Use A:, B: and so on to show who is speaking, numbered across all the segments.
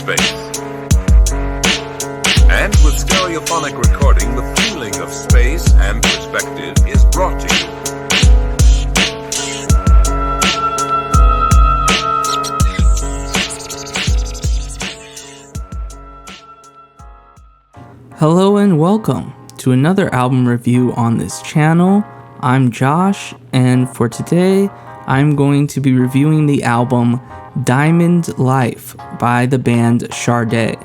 A: space. And with stereophonic recording, the feeling of space and perspective is brought to you.
B: Hello and welcome to another album review on this channel. I'm Josh, and for today, I'm going to be reviewing the album Diamond Life by the band Sade.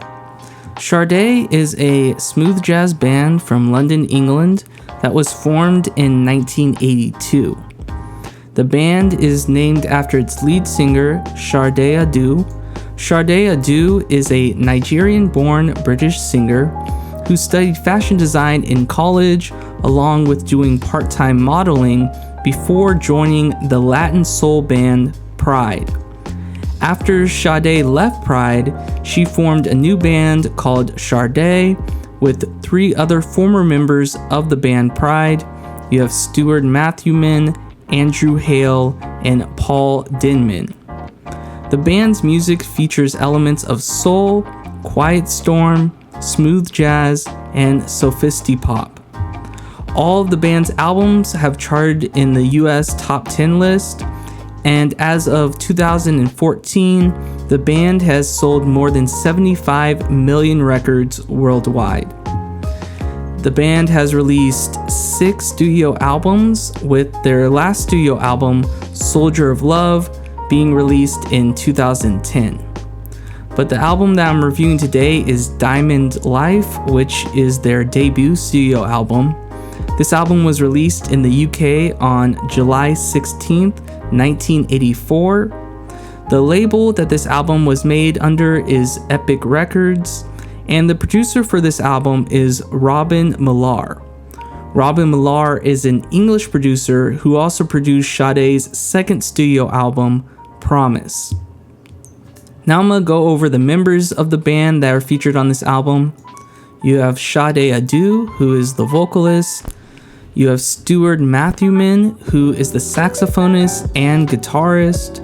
B: Sade is a smooth jazz band from London, England that was formed in 1982. The band is named after its lead singer, Sade Adu. Sade Adu is a Nigerian-born British singer who studied fashion design in college along with doing part-time modeling before joining the Latin soul band Pride. After Sade left Pride, she formed a new band called Sade with 3 other former members of the band Pride. You have Stuart Matthewman, Andrew Hale, and Paul Denman. The band's music features elements of soul, quiet storm, smooth jazz, and Sophisti-Pop. All of the band's albums have charted in the US top 10 list, and as of 2014, the band has sold more than 75 million records worldwide. The band has released 6 studio albums, with their last studio album, Soldier of Love, being released in 2010. But the album that I'm reviewing today is Diamond Life, which is their debut studio album. This album was released in the UK on July 16th, 1984. The label that this album was made under is Epic Records, and the producer for this album is Robin Millar. Robin Millar is an English producer who also produced Sade's second studio album, Promise. Now I'm going to go over the members of the band that are featured on this album. You have Sade Adu, who is the vocalist. You have Stuart Matthewman, who is the saxophonist and guitarist.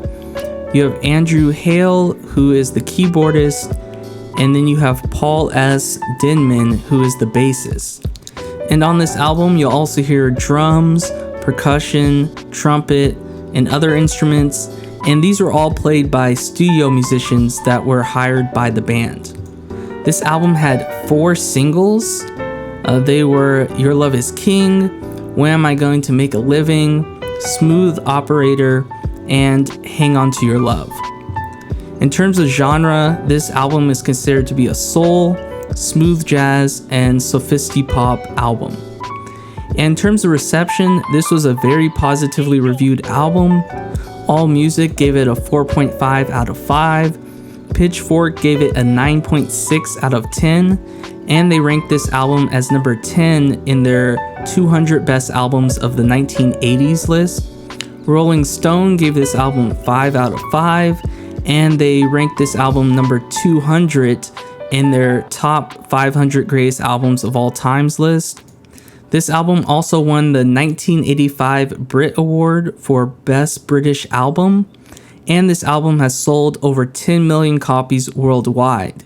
B: You have Andrew Hale, who is the keyboardist. And then you have Paul S. Denman, who is the bassist. And on this album, you'll also hear drums, percussion, trumpet, and other instruments. And these were all played by studio musicians that were hired by the band. This album had 4 singles. They were Your Love Is King, When Am I Going to Make a Living, Smooth Operator, and Hang On To Your Love. In terms of genre, this album is considered to be a soul, smooth jazz, and Sophisti-Pop album. And in terms of reception, this was a very positively reviewed album. AllMusic gave it a 4.5 out of 5. Pitchfork gave it a 9.6 out of 10. And they ranked this album as number 10 in their 200 best albums of the 1980s list. Rolling Stone gave this album 5 out of 5. And they ranked this album number 200 in their top 500 greatest albums of all times list. This album also won the 1985 Brit Award for Best British Album, and this album has sold over 10 million copies worldwide.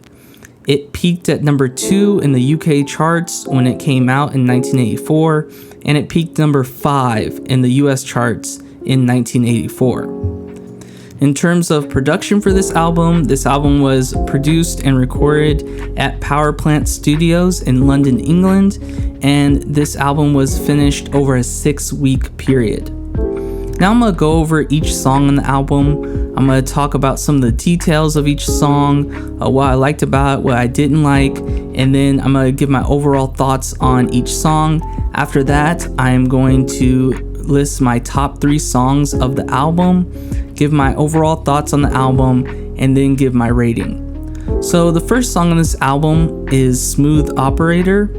B: It peaked at number 2 in the UK charts when it came out in 1984, and it peaked number 5 in the US charts in 1984. In terms of production for this album was produced and recorded at Power Plant Studios in London, England, and this album was finished over a 6-week period. Now I'm going to go over each song on the album. I'm going to talk about some of the details of each song, what I liked about it, what I didn't like, and then I'm going to give my overall thoughts on each song. After that, I am going to list my top 3 songs of the album, give my overall thoughts on the album, and then give my rating. So the first song on this album is Smooth Operator.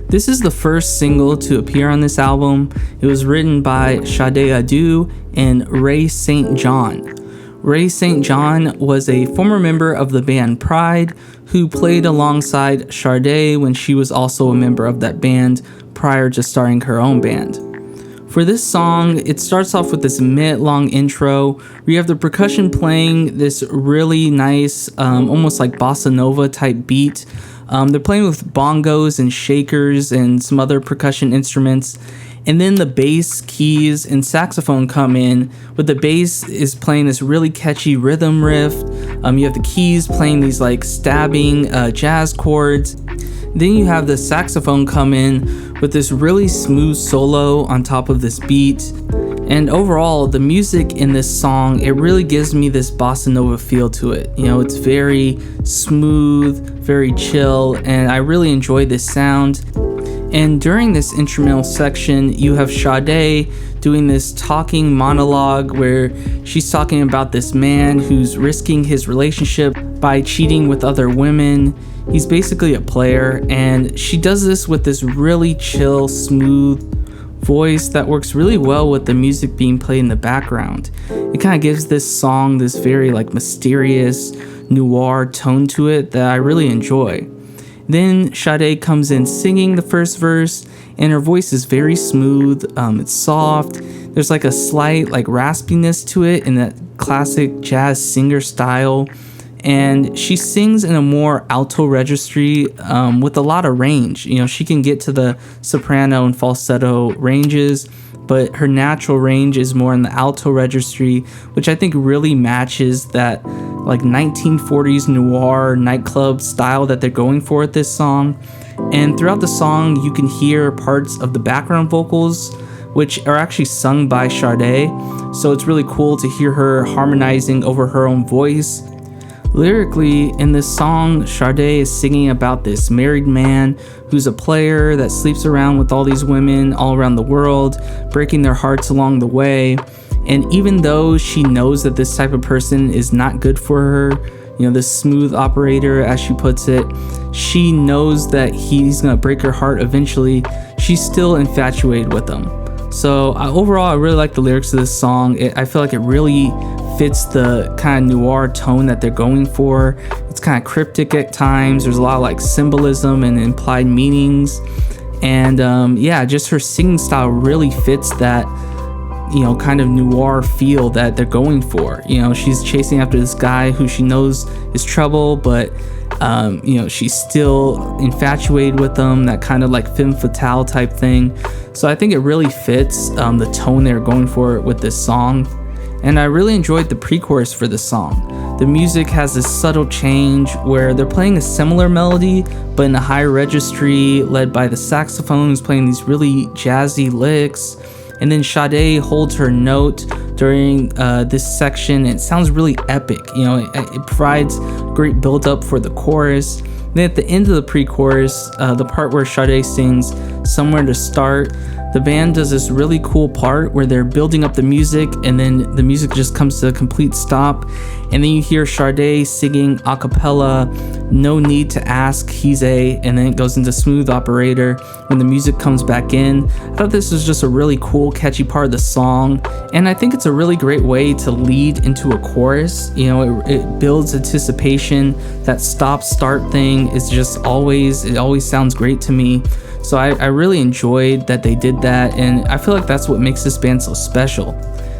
B: This is the first single to appear on this album. It was written by Sade Adu and Ray St. John. Ray St. John was a former member of the band Pride who played alongside Sade when she was also a member of that band prior to starting her own band. For this song, it starts off with this minute-long intro where you have the percussion playing this really nice, almost like bossa nova type beat. They're playing with bongos and shakers and some other percussion instruments. And then the bass, keys, and saxophone come in, but the bass is playing this really catchy rhythm riff. You have the keys playing these like stabbing jazz chords. Then you have the saxophone come in with this really smooth solo on top of this beat. And overall, the music in this song, it really gives me this bossa nova feel to it. You know, it's very smooth, very chill, and I really enjoy this sound. And during this instrumental section, you have Sade doing this talking monologue where she's talking about this man who's risking his relationship by cheating with other women. He's basically a player, and she does this with this really chill, smooth voice that works really well with the music being played in the background. It kind of gives this song this very like mysterious noir tone to it that I really enjoy. Then Sade comes in singing the first verse, and her voice is very smooth. It's soft. There's like a slight like raspiness to it in that classic jazz singer style. And she sings in a more alto registry with a lot of range. You know, she can get to the soprano and falsetto ranges, but her natural range is more in the alto registry, which I think really matches that like 1940s noir nightclub style that they're going for with this song. And throughout the song, you can hear parts of the background vocals, which are actually sung by Sade. So it's really cool to hear her harmonizing over her own voice. Lyrically, in this song, Sade is singing about this married man who's a player that sleeps around with all these women all around the world, breaking their hearts along the way. And even though she knows that this type of person is not good for her, you know, this smooth operator, as she puts it, she knows that he's gonna break her heart eventually. She's still infatuated with him. So overall, I really like the lyrics of this song. I feel like it really fits the kind of noir tone that they're going for. It's kind of cryptic at times. There's a lot of like symbolism and implied meanings. And just her singing style really fits that, you know, kind of noir feel that they're going for. You know, she's chasing after this guy who she knows is trouble, but she's still infatuated with him, that kind of like femme fatale type thing. So I think it really fits the tone they're going for with this song. And I really enjoyed the pre-chorus for this song. The music has this subtle change where they're playing a similar melody, but in a higher registry, led by the saxophone who's playing these really jazzy licks. And then Sade holds her note during this section. It sounds really epic. You know, it provides great build-up for the chorus. Then at the end of the pre-chorus, the part where Sade sings "Somewhere to Start," the band does this really cool part where they're building up the music, and then the music just comes to a complete stop. And then you hear Sade singing a cappella, "No Need to Ask, He's A," and then it goes into smooth operator when the music comes back in. I thought this was just a really cool, catchy part of the song, and I think it's a really great way to lead into a chorus. You know, it builds anticipation. That stop-start thing is just always sounds great to me. So I really enjoyed that they did that, and I feel like that's what makes this band so special.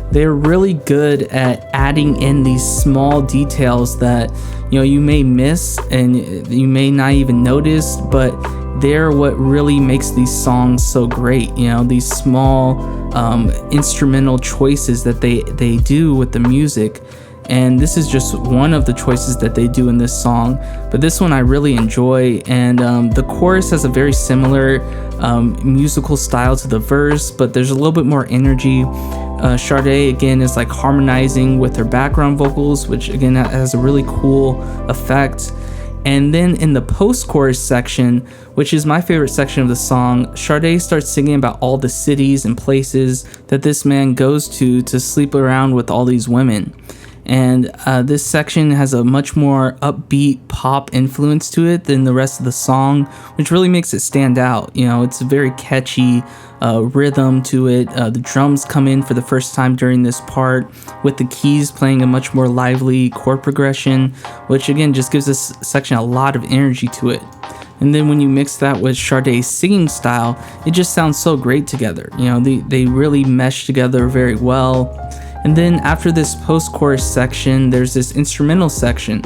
B: They're really good at adding in these small details that, you know, you may miss and you may not even notice, but they're what really makes these songs so great. You know, these small instrumental choices that they do with the music. And this is just one of the choices that they do in this song, but this one I really enjoy. And the chorus has a very similar musical style to the verse, but there's a little bit more energy. Sade again is like harmonizing with her background vocals, which again has a really cool effect. And then in the post-chorus section, which is my favorite section of the song, Sade starts singing about all the cities and places that this man goes to sleep around with all these women. And this section has a much more upbeat pop influence to it than the rest of the song, which really makes it stand out. You know, it's a very catchy rhythm to it. The drums come in for the first time during this part, with the keys playing a much more lively chord progression, which again just gives this section a lot of energy to it. And then when you mix that with Sade's singing style, it just sounds so great together. They really mesh together very well. And then after this post-chorus section, there's this instrumental section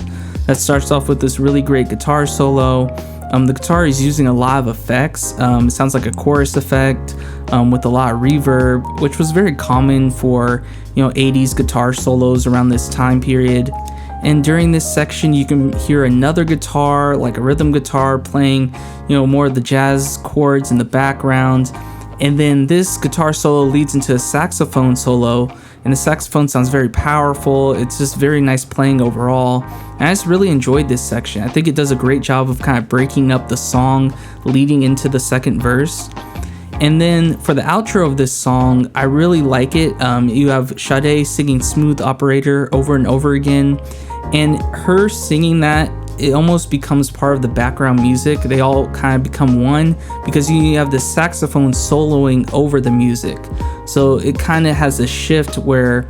B: that starts off with this really great guitar solo. The guitar is using a lot of effects. It sounds like a chorus effect with a lot of reverb, which was very common for 80s guitar solos around this time period. And during this section, you can hear another guitar, like a rhythm guitar, playing more of the jazz chords in the background. And then this guitar solo leads into a saxophone solo, and the saxophone sounds very powerful. It's just very nice playing overall. And I just really enjoyed this section. I think it does a great job of kind of breaking up the song leading into the second verse. And then for the outro of this song, I really like it. You have Sade singing Smooth Operator over and over again. And her singing that, it almost becomes part of the background music. They all kind of become one because you have the saxophone soloing over the music. So it kind of has a shift where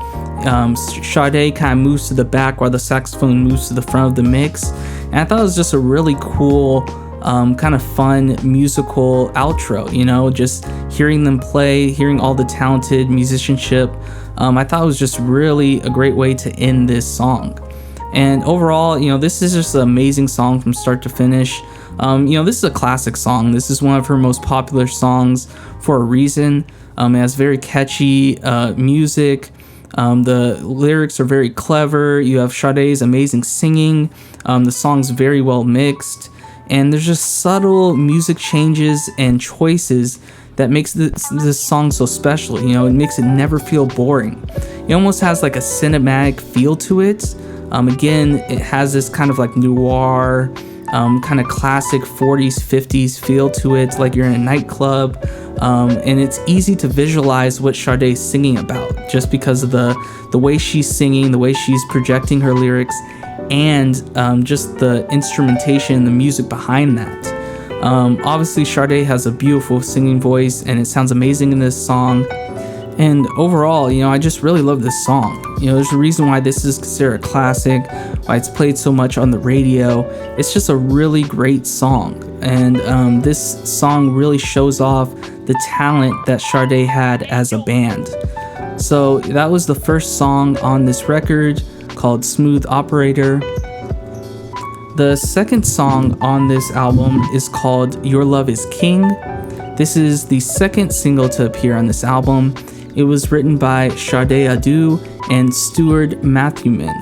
B: Sade kind of moves to the back while the saxophone moves to the front of the mix. And I thought it was just a really cool, kind of fun musical outro, just hearing them play, hearing all the talented musicianship. I thought it was just really a great way to end this song. And overall, this is just an amazing song from start to finish. This is a classic song. This is one of her most popular songs for a reason. It has very catchy music. The lyrics are very clever. You have Sade's amazing singing. The song's very well mixed. And there's just subtle music changes and choices that makes this song so special. It makes it never feel boring. It almost has like a cinematic feel to it. Again, it has this kind of like noir, kind of classic 40s, 50s feel to it. It's like you're in a nightclub, and it's easy to visualize what Sade's singing about just because of the way she's singing, the way she's projecting her lyrics, and just the instrumentation, the music behind that. Obviously, Sade has a beautiful singing voice, and it sounds amazing in this song. And overall, I just really love this song. There's a reason why this is considered a classic, why it's played so much on the radio. It's just a really great song. And this song really shows off the talent that Sade had as a band. So that was the first song on this record, called Smooth Operator. The second song on this album is called Your Love Is King. This is the second single to appear on this album. It was written by Sade Adu and Stuart Matthewman,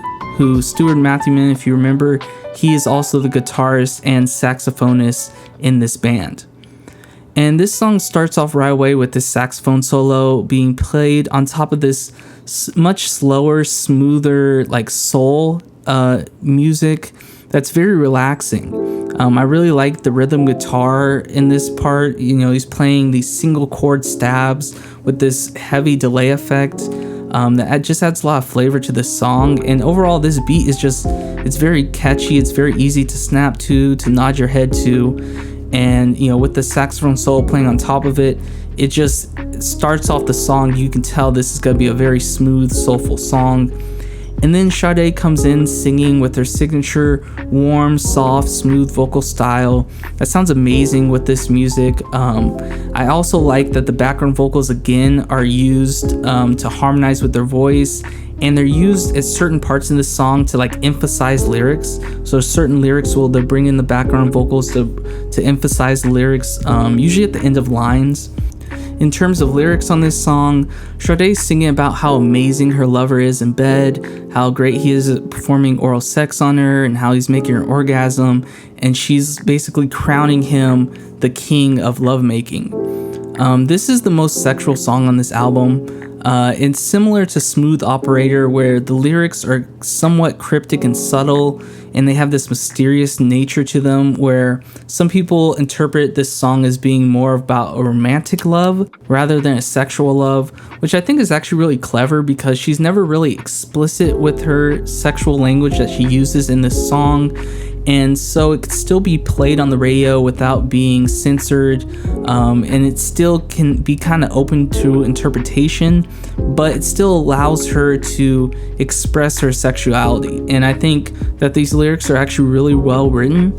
B: Stuart Matthewman, if you remember, he is also the guitarist and saxophonist in this band. And this song starts off right away with this saxophone solo being played on top of this much slower, smoother, like soul music that's very relaxing. I really like the rhythm guitar in this part. He's playing these single chord stabs with this heavy delay effect that just adds a lot of flavor to this song. And overall, this beat is it's very catchy. It's very easy to snap to nod your head to. And, with the saxophone solo playing on top of it, it just starts off the song. You can tell this is going to be a very smooth, soulful song. And then Sade comes in singing with her signature warm, soft, smooth vocal style. That sounds amazing with this music. I also like that the background vocals again are used to harmonize with their voice, and they're used at certain parts in the song to like emphasize lyrics. So certain lyrics they'll bring in the background vocals to emphasize the lyrics, usually at the end of lines. In terms of lyrics on this song, Sade's singing about how amazing her lover is in bed, how great he is at performing oral sex on her, and how he's making her orgasm, and she's basically crowning him the king of lovemaking. This is the most sexual song on this album. It's similar to Smooth Operator, where the lyrics are somewhat cryptic and subtle, and they have this mysterious nature to them, where some people interpret this song as being more about a romantic love rather than a sexual love, which I think is actually really clever because she's never really explicit with her sexual language that she uses in this song. And so it could still be played on the radio without being censored, and it still can be kind of open to interpretation, but it still allows her to express her sexuality. And I think that these lyrics are actually really well written.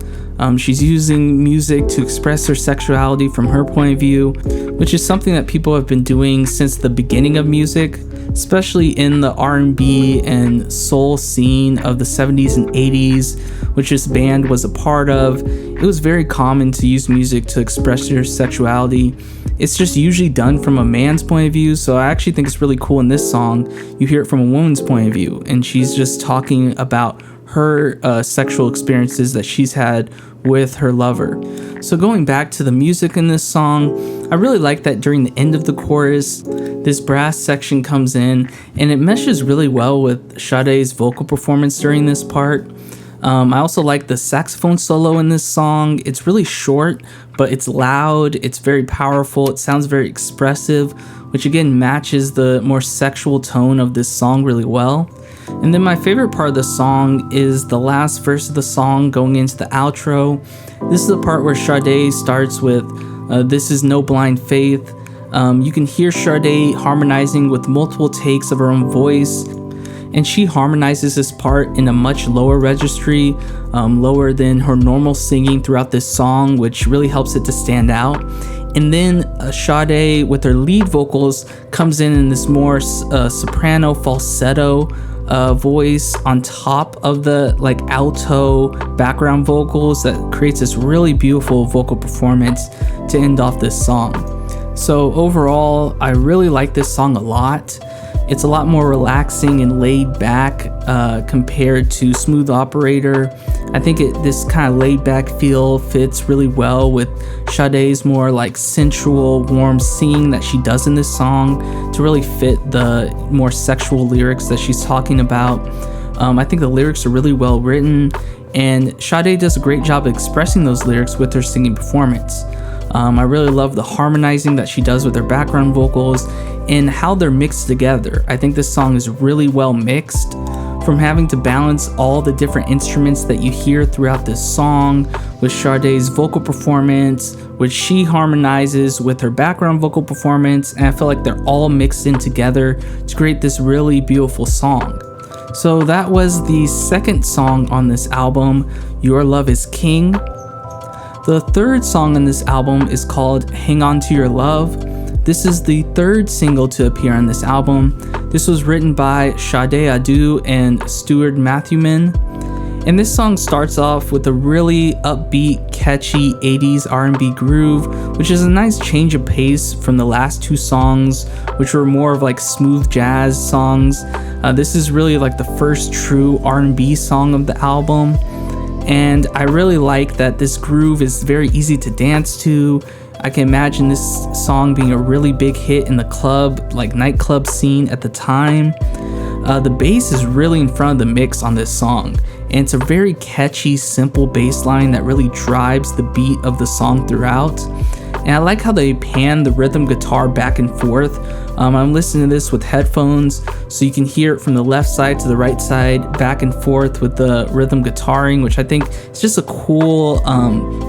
B: She's using music to express her sexuality from her point of view, which is something that people have been doing since the beginning of music, especially in the R&B and soul scene of the 70s and 80s, which this band was a part of. It was very common to use music to express your sexuality. It's just usually done from a man's point of view, so I actually think it's really cool in this song. You hear it from a woman's point of view, and she's just talking about her sexual experiences that she's had with her lover. So going back to the music in this song, I really like that during the end of the chorus, this brass section comes in, and it meshes really well with Sade's vocal performance during this part. I also like the saxophone solo in this song. It's really short, but it's loud, it's very powerful, it sounds very expressive, which again matches the more sexual tone of this song really well. And then my favorite part of the song is the last verse of the song going into the outro. This is the part where Sade starts with, "This is no blind faith." You can hear Sade harmonizing with multiple takes of her own voice, and she harmonizes this part in a much lower registry, lower than her normal singing throughout this song, which really helps it to stand out. And then Sade, with her lead vocals, comes in this more soprano falsetto voice on top of the like alto background vocals that creates this really beautiful vocal performance to end off this song. So overall, I really like this song a lot. It's a lot more relaxing and laid back compared to Smooth Operator. I think this kind of laid back feel fits really well with Sade's more like sensual, warm singing that she does in this song to really fit the more sexual lyrics that she's talking about. I think the lyrics are really well written, and Sade does a great job of expressing those lyrics with her singing performance. I really love the harmonizing that she does with her background vocals and how they're mixed together. I think this song is really well mixed. From having to balance all the different instruments that you hear throughout this song with Sade's vocal performance, which she harmonizes with her background vocal performance, and I feel like they're all mixed in together to create this really beautiful song. So that was the second song on this album, Your Love is King. The third song on this album is called Hang On To Your Love. This is the third single to appear on this album. This was written by Sade Adu and Stuart Matthewman. And this song starts off with a really upbeat, catchy 80s R&B groove, which is a nice change of pace from the last two songs, which were more of like smooth jazz songs. This is really like the first true R&B song of the album. And I really like that this groove is very easy to dance to. I can imagine this song being a really big hit in the club, like nightclub scene at the time. The bass is really in front of the mix on this song, and it's a very catchy, simple bass line that really drives the beat of the song throughout. And I like how they pan the rhythm guitar back and forth. I'm listening to this with headphones, so you can hear it from the left side to the right side, back and forth with the rhythm guitaring, which I think is just a cool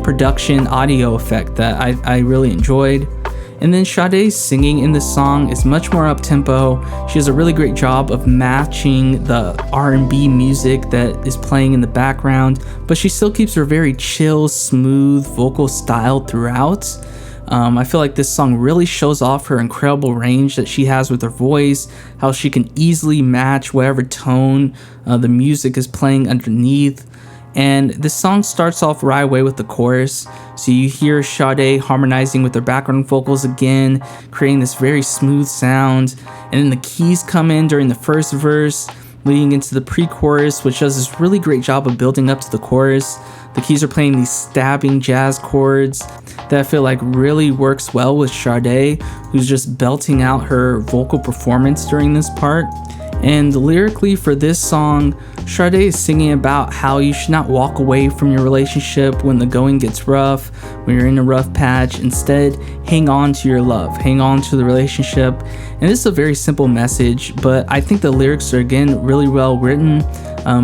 B: production audio effect that I really enjoyed. And then Sade's singing in this song is much more up-tempo. She does a really great job of matching the R&B music that is playing in the background, but she still keeps her very chill, smooth vocal style throughout. I feel like this song really shows off her incredible range that she has with her voice, how she can easily match whatever tone the music is playing underneath. And this song starts off right away with the chorus, so you hear Sade harmonizing with her background vocals again, creating this very smooth sound, and then the keys come in during the first verse, leading into the pre-chorus, which does this really great job of building up to the chorus. The keys are playing these stabbing jazz chords that I feel like really works well with Sade, who's just belting out her vocal performance during this part. And lyrically for this song, Sade is singing about how you should not walk away from your relationship when the going gets rough, when you're in a rough patch. Instead, hang on to your love, hang on to the relationship. And this is a very simple message, but I think the lyrics are again really well written.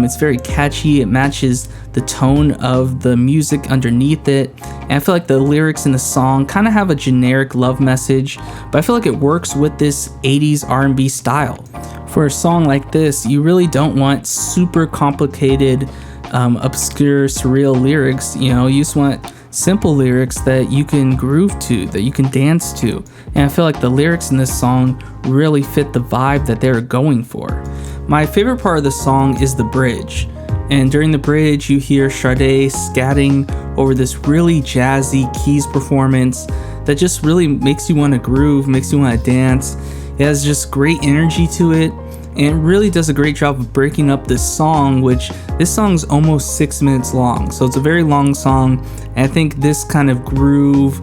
B: It's very catchy, it matches the tone of the music underneath it, and I feel like the lyrics in the song kind of have a generic love message, but I feel like it works with this 80s R&B style. For a song like this, you really don't want super complicated obscure, surreal lyrics. You just want simple lyrics that you can groove to, that you can dance to. And I feel like the lyrics in this song really fit the vibe that they're going for. My favorite part of the song is the bridge. And during the bridge, you hear Sade scatting over this really jazzy keys performance that just really makes you want to groove, makes you want to dance. It has just great energy to it, and it really does a great job of breaking up this song, which this song's almost 6 minutes long. So it's a very long song, and I think this kind of groove,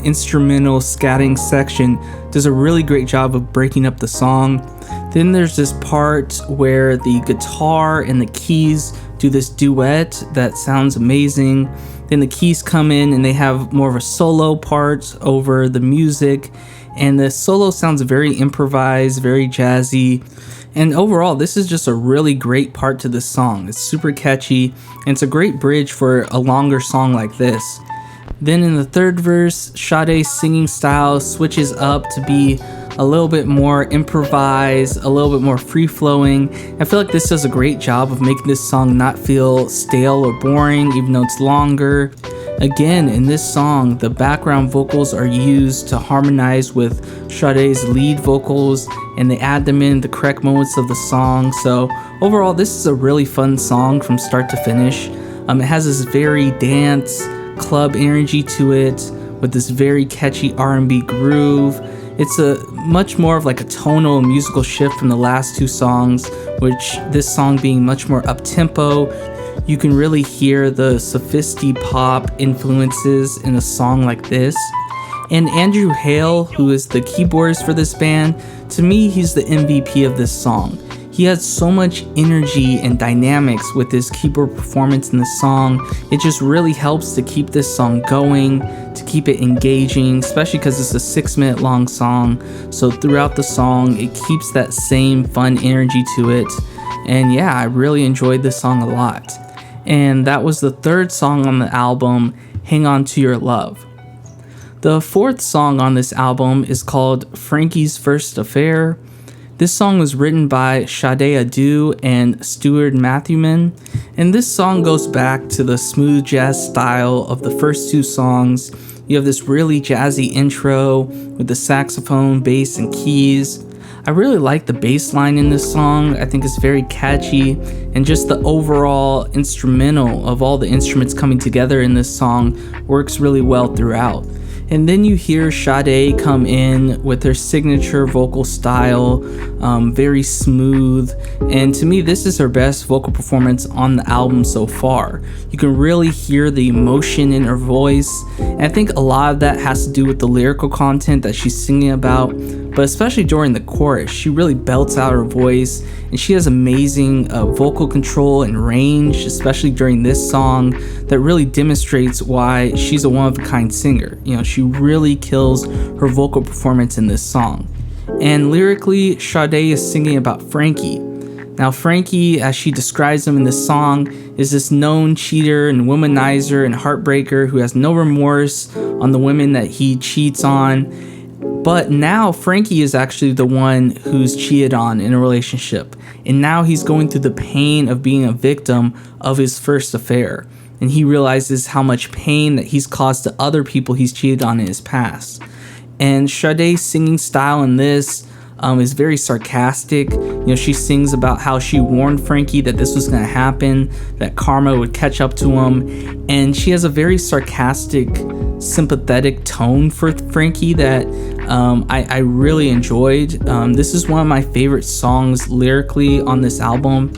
B: instrumental scatting section does a really great job of breaking up the song. Then there's this part where the guitar and the keys do this duet that sounds amazing. Then the keys come in and they have more of a solo part over the music, and the solo sounds very improvised, very jazzy. And overall, this is just a really great part to this song. It's super catchy, and it's a great bridge for a longer song like this. Then in the third verse, Sade's singing style switches up to be a little bit more improvised, a little bit more free-flowing. I feel like this does a great job of making this song not feel stale or boring, even though it's longer. Again, in this song, the background vocals are used to harmonize with Sade's lead vocals, and they add them in the correct moments of the song. So overall, this is a really fun song from start to finish. It has this very dance, club energy to it, with this very catchy R&B groove. It's a much more of like a tonal and musical shift from the last two songs, which this song being much more up-tempo. You can really hear the Sophisti-Pop influences in a song like this. And Andrew Hale, who is the keyboardist for this band, to me, he's the MVP of this song. He has so much energy and dynamics with his keyboard performance in the song. It just really helps to keep this song going, to keep it engaging, especially because it's a 6-minute long song. So throughout the song, it keeps that same fun energy to it. And yeah, I really enjoyed this song a lot. And that was the third song on the album, Hang On To Your Love. The fourth song on this album is called Frankie's First Affair. This song was written by Sade Adu and Stuart Matthewman, and this song goes back to the smooth jazz style of the first two songs. You have this really jazzy intro with the saxophone, bass, and keys. I really like the bass line in this song. I think it's very catchy, and just the overall instrumental of all the instruments coming together in this song works really well throughout. And then you hear Sade come in with her signature vocal style, very smooth. And to me, this is her best vocal performance on the album so far. You can really hear the emotion in her voice. And I think a lot of that has to do with the lyrical content that she's singing about. But especially during the chorus, she really belts out her voice, and she has amazing vocal control and range, especially during this song, that really demonstrates why she's a one-of-a-kind singer. She really kills her vocal performance in this song. And lyrically, Sade is singing about Frankie. Now, Frankie, as she describes him in this song, is this known cheater and womanizer and heartbreaker who has no remorse on the women that he cheats on. But now Frankie is actually the one who's cheated on in a relationship. And now he's going through the pain of being a victim of his first affair. And he realizes how much pain that he's caused to other people he's cheated on in his past. And Sade's singing style in this is very sarcastic. She sings about how she warned Frankie that this was going to happen, that karma would catch up to him. And she has a very sarcastic, sympathetic tone for Frankie that I really enjoyed. This is one of my favorite songs lyrically on this album.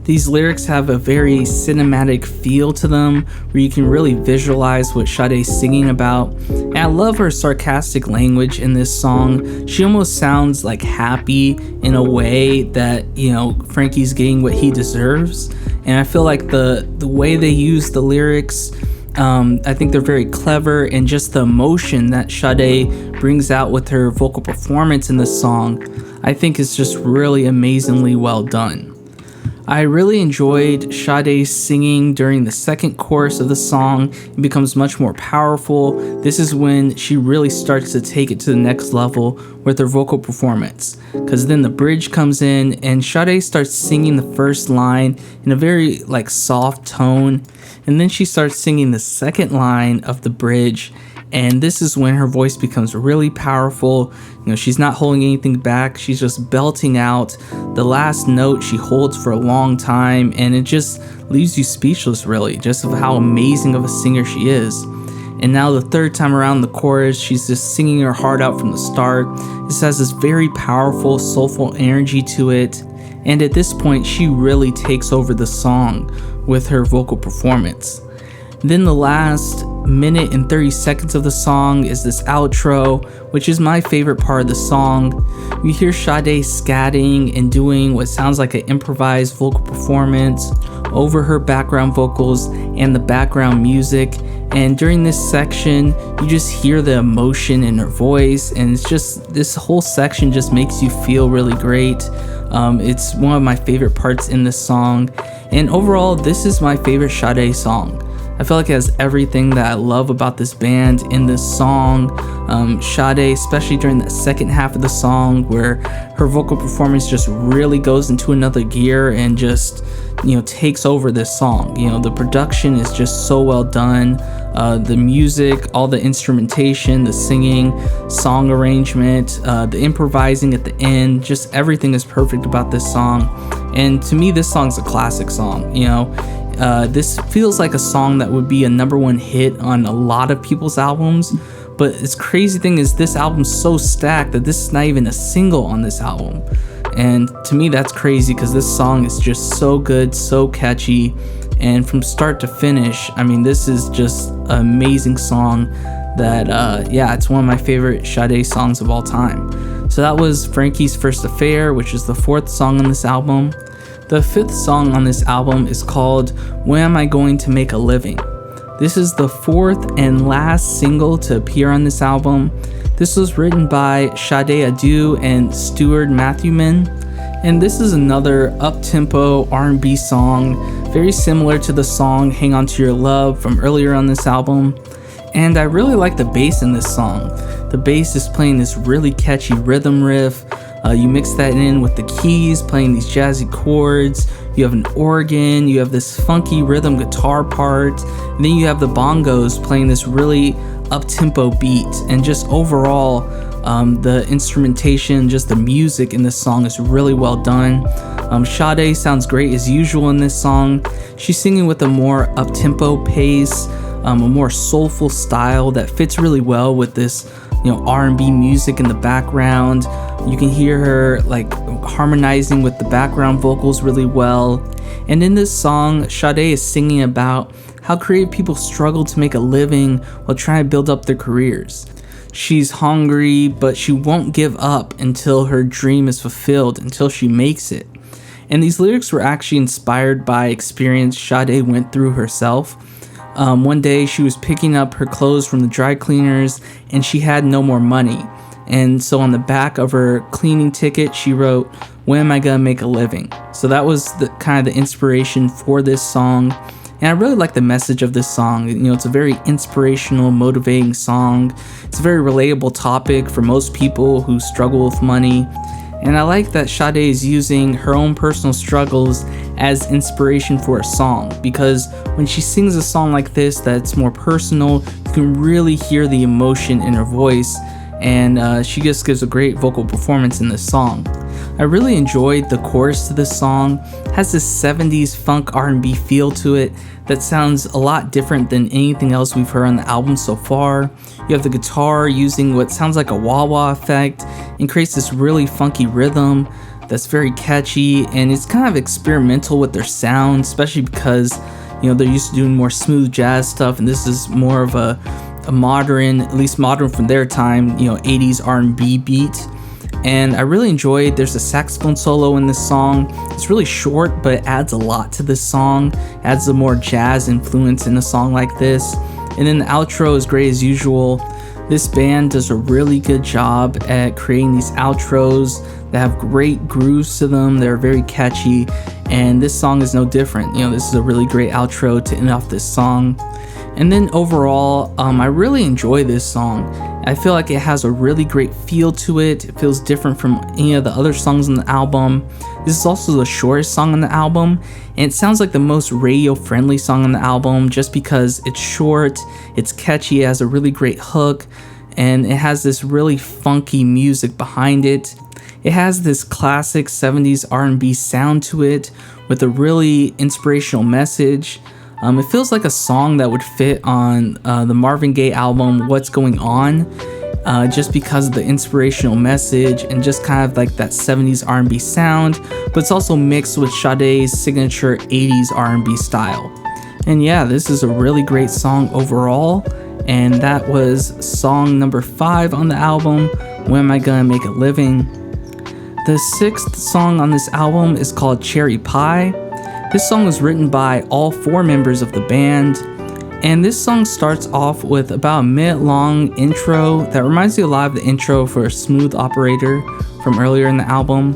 B: These lyrics have a very cinematic feel to them, where you can really visualize what Sade's singing about. And I love her sarcastic language in this song. She almost sounds like happy in a way that, Frankie's getting what he deserves. And I feel like the way they use the lyrics, I think they're very clever, and just the emotion that Sade brings out with her vocal performance in this song, I think is just really amazingly well done. I really enjoyed Sade's singing during the second chorus of the song. It becomes much more powerful. This is when she really starts to take it to the next level with her vocal performance. Because then the bridge comes in and Sade starts singing the first line in a very soft tone. And then she starts singing the second line of the bridge. And this is when her voice becomes really powerful. She's not holding anything back. She's just belting out the last note she holds for a long time. And it just leaves you speechless, really, just of how amazing of a singer she is. And now the third time around the chorus, she's just singing her heart out from the start. This has this very powerful, soulful energy to it. And at this point, she really takes over the song with her vocal performance. Then the last minute and 30 seconds of the song is this outro, which is my favorite part of the song. You hear Sade scatting and doing what sounds like an improvised vocal performance over her background vocals and the background music. And during this section, you just hear the emotion in her voice, and it's just, this whole section just makes you feel really great. It's one of my favorite parts in this song, and overall, this is my favorite Sade song. I feel like it has everything that I love about this band in this song. Sade, especially during the second half of the song, where her vocal performance just really goes into another gear and just, takes over this song. The production is just so well done. The music, all the instrumentation, the singing, song arrangement, the improvising at the end, just everything is perfect about this song. And to me, this song's a classic song. This feels like a song that would be a #1 hit on a lot of people's albums, but its crazy thing is this album's so stacked that this is not even a single on this album. And to me, that's crazy because this song is just so good, so catchy, and from start to finish, this is just an amazing song that, it's one of my favorite Sade songs of all time. So that was Frankie's First Affair, which is the 4th song on this album. The 5th song on this album is called When Am I Going to Make a Living? This is the 4th and last single to appear on this album. This was written by Sade Adu and Stuart Matthewman, and this is another up-tempo R&B song, very similar to the song Hang On To Your Love from earlier on this album. And I really like the bass in this song. The bass is playing this really catchy rhythm riff. You mix that in with the keys playing these jazzy chords. You have an organ, you have this funky rhythm guitar part, and then you have the bongos playing this really up-tempo beat. And just overall, the instrumentation, just the music in this song is really well done. Sade sounds great as usual in this song. She's singing with a more up-tempo pace, a more soulful style that fits really well with this R&B music in the background. You can hear her harmonizing with the background vocals really well. And in this song, Sade is singing about how creative people struggle to make a living while trying to build up their careers. She's hungry, but she won't give up until her dream is fulfilled, until she makes it. And these lyrics were actually inspired by experience Sade went through herself. One day she was picking up her clothes from the dry cleaners and she had no more money. And so on the back of her cleaning ticket, she wrote, "When am I gonna make a living?" So that was the kind of the inspiration for this song. And I really like the message of this song. It's a very inspirational, motivating song. It's a very relatable topic for most people who struggle with money. And I like that Sade is using her own personal struggles as inspiration for a song, because when she sings a song like this that's more personal, you can really hear the emotion in her voice, and she just gives a great vocal performance in this song. I really enjoyed the chorus to this song. It has this 70s funk R&B feel to it that sounds a lot different than anything else we've heard on the album so far. You have the guitar using what sounds like a wah-wah effect and creates this really funky rhythm that's very catchy, and it's kind of experimental with their sound, especially because they're used to doing more smooth jazz stuff, and this is more of a modern, at least modern from their time, 80s R&B beat. And I really enjoyed, there's a saxophone solo in this song. It's really short, but it adds a lot to this song, adds a more jazz influence in a song like this. And then the outro is great as usual. This band does a really good job at creating these outros that have great grooves to them. They're very catchy, and this song is no different. This is a really great outro to end off this song. And then overall, I really enjoy this song. I feel like it has a really great feel to it. It feels different from any of the other songs on the album. This is also the shortest song on the album, and it sounds like the most radio-friendly song on the album just because it's short, it's catchy, it has a really great hook, and it has this really funky music behind it. It has this classic 70s R&B sound to it with a really inspirational message. It feels like a song that would fit on the Marvin Gaye album, What's Going On, just because of the inspirational message and just kind of like that 70s R&B sound, but it's also mixed with Sade's signature 80s R&B style. And yeah, this is a really great song overall, and that was song number 5 on the album, When Am I Gonna Make a Living? The 6th song on this album is called Cherry Pie. This song was written by all 4 members of the band, and this song starts off with about a minute-long intro that reminds you a lot of the intro for Smooth Operator from earlier in the album.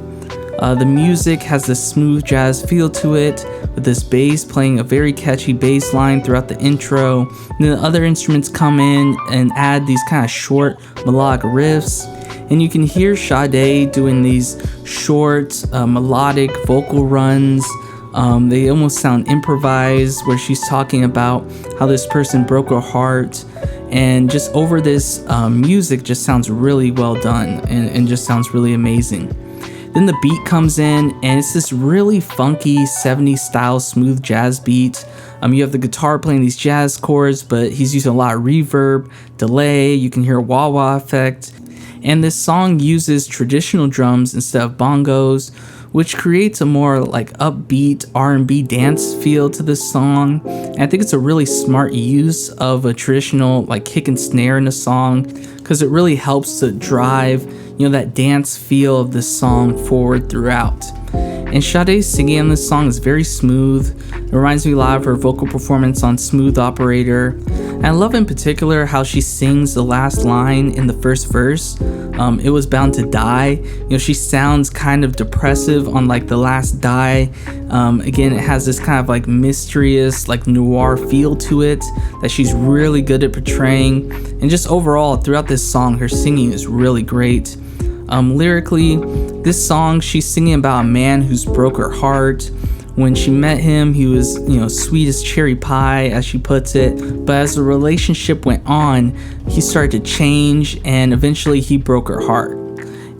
B: The music has this smooth jazz feel to it, with this bass playing a very catchy bass line throughout the intro, and then the other instruments come in and add these kind of short melodic riffs. And you can hear Sade doing these short melodic vocal runs. They almost sound improvised, where she's talking about how this person broke her heart, and just over this music just sounds really well done and just sounds really amazing. Then the beat comes in, and it's this really funky 70s style smooth jazz beat. You have the guitar playing these jazz chords, but he's using a lot of reverb, delay, you can hear a wah-wah effect. And this song uses traditional drums instead of bongos, which creates a more like upbeat R&B dance feel to this song. And I think it's a really smart use of a traditional like kick and snare in a song, because it really helps to drive, that dance feel of this song forward throughout. And Sade's singing on this song is very smooth. It reminds me a lot of her vocal performance on Smooth Operator. And I love in particular how she sings the last line in the first verse. It was bound to die. She sounds kind of depressive on like the last die. Again, it has this kind of like mysterious, like noir feel to it that she's really good at portraying. And just overall, throughout this song, her singing is really great. Lyrically, this song, she's singing about a man who's broke her heart. When she met him, he was, sweet as cherry pie, as she puts it. But as the relationship went on, he started to change, and eventually he broke her heart.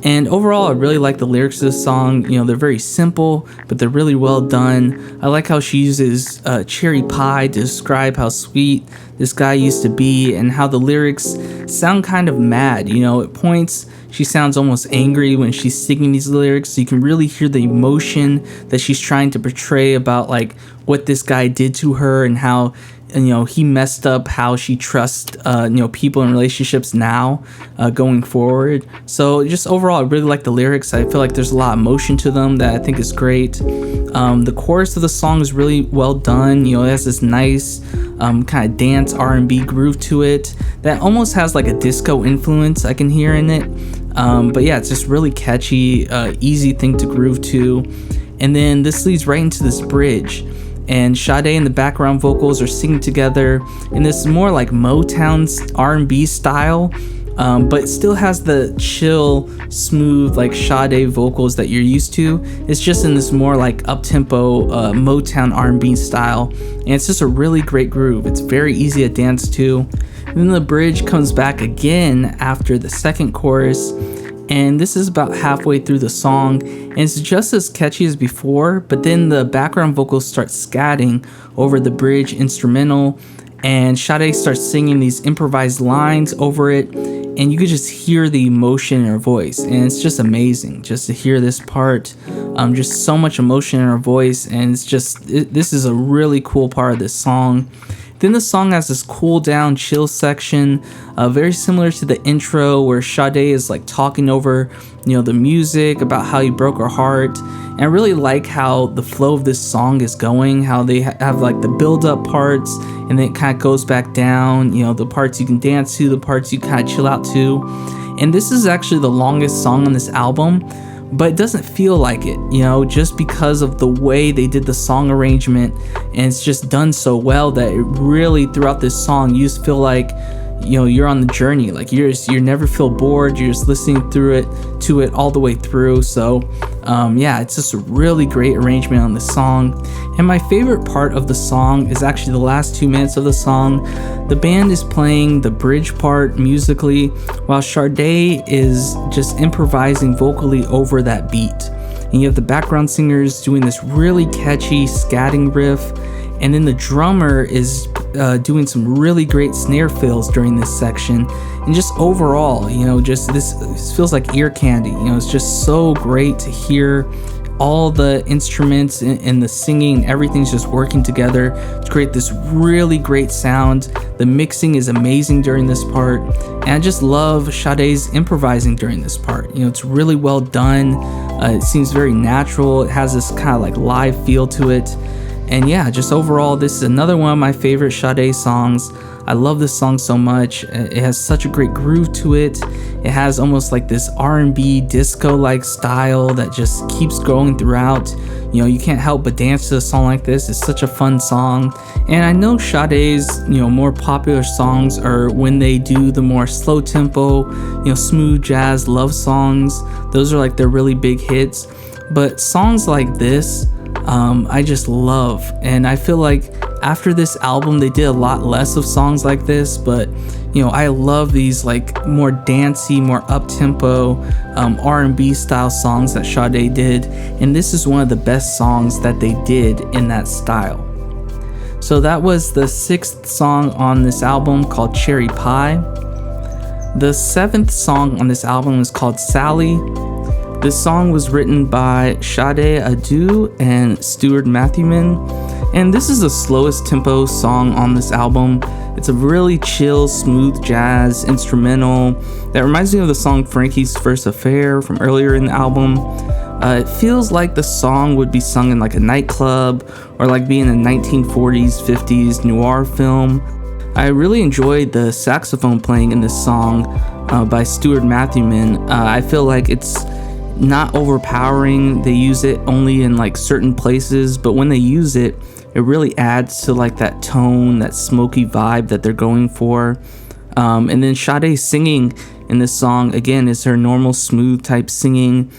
B: And overall, I really like the lyrics of this song. They're very simple, but they're really well done. I like how she uses cherry pie to describe how sweet this guy used to be, and how the lyrics sound kind of mad. At points, she sounds almost angry when she's singing these lyrics, so you can really hear the emotion that she's trying to portray about like what this guy did to her, and how he messed up how she trusts people in relationships now going forward. So just overall, I really like the lyrics. I feel like there's a lot of emotion to them that I think is great. The chorus of the song is really well done. It has this nice kind of dance R&B groove to it that almost has like a disco influence I can hear in it. But yeah, it's just really catchy, easy thing to groove to. And then this leads right into this bridge, and Sade and the background vocals are singing together in this more like Motown R&B style, but it still has the chill, smooth like Sade vocals that you're used to. It's just in this more like up-tempo Motown R&B style, and it's just a really great groove. It's very easy to dance to. And then the bridge comes back again after the second chorus, and this is about halfway through the song, and it's just as catchy as before, but then the background vocals start scatting over the bridge instrumental, and Sade starts singing these improvised lines over it, and you could just hear the emotion in her voice, and it's just amazing just to hear this part. Just so much emotion in her voice, and this is a really cool part of this song. Then the song has this cool down chill section, very similar to the intro, where Sade is like talking over the music about how he broke her heart. And I really like how the flow of this song is going, how they have like the build up parts, and then it kind of goes back down, the parts you can dance to, the parts you kind of chill out to. And this is actually the longest song on this album, but it doesn't feel like it, just because of the way they did the song arrangement, and it's just done so well that it really, throughout this song, you just feel like you're on the journey. Like you never feel bored. You're just listening to it all the way through. So it's just a really great arrangement on the song. And my favorite part of the song is actually the last 2 minutes of the song. The band is playing the bridge part musically, while Sade is just improvising vocally over that beat. And you have the background singers doing this really catchy scatting riff, and then the drummer is doing some really great snare fills during this section. And just overall, just this feels like ear candy. It's just so great to hear all the instruments and the singing. Everything's just working together to create this really great sound. The mixing is amazing during this part, and I just love Sade's improvising during this part. It's really well done. It seems very natural. It has this kind of like live feel to it. And yeah, just overall, this is another one of my favorite Sade songs. I love this song so much. It has such a great groove to it. It has almost like this R&B disco-like style that just keeps going throughout. You can't help but dance to a song like this. It's such a fun song. And I know Sade's, more popular songs are when they do the more slow tempo, smooth jazz love songs. Those are like their really big hits. But songs like this, I just love, and I feel like after this album they did a lot less of songs like this, but I love these like more dancey, more up-tempo R&B style songs that Sade did, and this is one of the best songs that they did in that style. So that was the 6th song on this album, called Cherry Pie. The 7th song on this album is called Sally. This song was written by Sade Adu and Stuart Matthewman, and this is the slowest tempo song on this album. It's a really chill, smooth jazz instrumental that reminds me of the song Frankie's First Affair from earlier in the album. It feels like the song would be sung in like a nightclub, or like being a 1940s, 50s noir film. I really enjoyed the saxophone playing in this song by Stuart Matthewman. I feel like it's not overpowering. They use it only in like certain places, but when they use it, it really adds to like that tone, that smoky vibe that they're going for. And then Sade's singing in this song, again, is her normal smooth type singing.